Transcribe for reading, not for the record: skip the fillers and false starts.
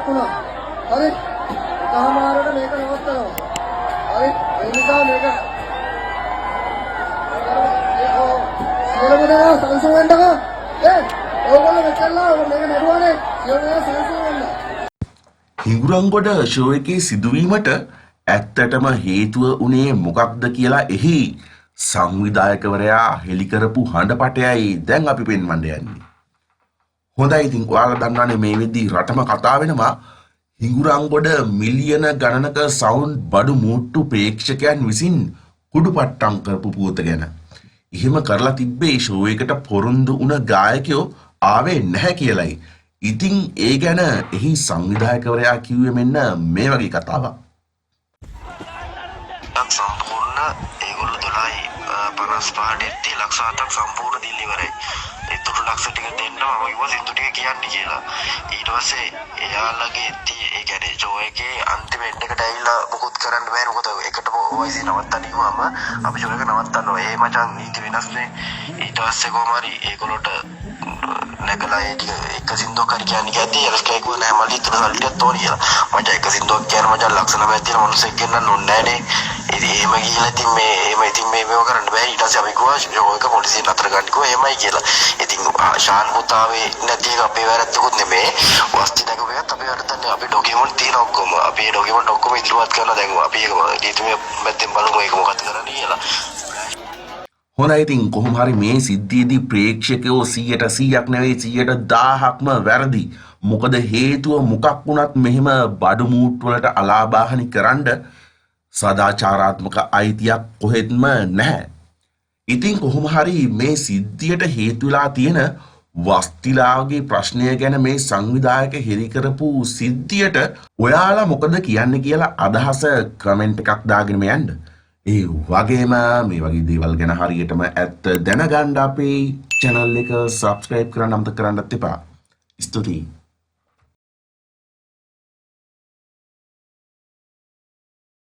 වුණා. හරි. තහමාරට මේක නවත්තනවා. හරි. ඒ නිසා මේක සියලුම දෙනා සංසුන් වෙන්නකෝ. ඕගොල්ලෝ මෙච්චරලා මේක නඩුවනේ. සියලුම දෙනා සංසුන් වෙන්න. හිඟුරන්ගොඩ ෂෝ එකේ සිදුවීමට ඇත්තටම හේතුව උනේ මොකක්ද කියලා එහි සංවිධායකවරයා හෙළි කරපු හඬපටයයි දැන් අපි පෙන්වන්න යන්නේ. හොඳයි, ඉතින් ඔයාලා දන්නවනේ මේ වෙද්දී රටම කතා වෙනවා හිඟුරන්ගොඩ මිලියන ගණනක සවුන්ඩ් බඩු මූට්ටු ප්‍රේක්ෂකයන් විසින් කුඩුපට්ටම් කරපු පුවත ගැන. එහෙම කරලා තිබ්බේ ෂෝ එකට පොරොන්දු වුණ ගායකයෝ ආවේ නැහැ කියලයි. ඉතින් ඒ ගැන එහි සංවිධායකවරයා කිව්වේ මෙන්න මේ වගේ කතාවක්. සම්පූර්ණ ඒගොල්ලෝ 12:55ට ලක්ෂ 7ක් සම්පූර්ණ දීලා ඉවරයි. ඒ 3 ලක්ෂ ටික දෙන්න මම කිව්වා සින්දු ටික කියන්නේ කියලා. ඊට පස්සේ එයාලගේ ඒ කියන්නේ ජෝ එකේ අන්තිම එන්ඩ් එකට ඇවිල්ලා මොකුත් කරන්න බෑ. මොකද එකට වොයිස් නවත්තන්න කිව්වම අපි ජෝ එක නවත්තන්න ඕනේ. ඒ මචං නීති වෙනස් නේ. ඊට පස්සේ කොහොම හරි ඒගොල්ලොට නැගලා ඒ ටික එක සින්දුවක් හරි කියන්නේ ගැද්දී එලස්කයි කිව්වා නෑ මල්ලි ඉතන සල්ටියක් තෝරි කියලා. මචං එක සින්දුවක් කියන මචං ලක්ෂ 9ක් තියෙන මිනිස්සෙක් ගෙන්නන්න ඕනේ නෑනේ. ඉතින් එහෙම ගිහලා ඉතින් මේව කරන්න බෑ. ඊට පස්සේ අපි කිව්වා ජෝ එක පොලිසියෙන් අතර ගන්න කිව්වා එහෙමයි කියලා. ඉතින් ශාන් පුතාවේ නැති එක අපේ වැරද්දකුත් නෙමෙයි. වස්ති නැගපු එකත් අපේ වැරද්දක්. අපි ඩොකියුමන්ට් තියෙන ඔක්කොම අපි ඒ ඩොකියුමන්ට් ඔක්කොම ඉදිරිපත් කරලා දැන් අපි ඒක නීතිමය පැත්තෙන් බලමු ඒක මොකක්ද කරන්නේ කියලා. හොඳයි, ඉතින් කොහොම හරි මේ සිද්ධියේදී ප්‍රේක්ෂකයෝ 100%ක් නෙවෙයි 100,000ක්ම වැරදි. මොකද හේතුව මොකක් වුණත් මෙහෙම බඩු මූට්ටු වලට අලාභාහනි කරන්න සදාචාරාත්මක අයිතියක් කොහෙත්ම නැහැ. ඉතින් කොහොම හරි මේ සිද්ධියට හේතු වෙලා තියෙන වස්තිලාගේ ප්‍රශ්නය ගැන මේ සංවිධායක හෙළි කරපු සිද්ධියට ඔයාලා මොකද කියන්නේ කියලා අදහස කමෙන්ට් එකක් දාගෙන යන්න. ඒ වගේම මේ වගේ දේවල් ගැන හරියටම ඇත්ත දැනගන්න අපේ channel එක subscribe කරන්න අමතක කරන්නත් එපා. ස්තුතියි.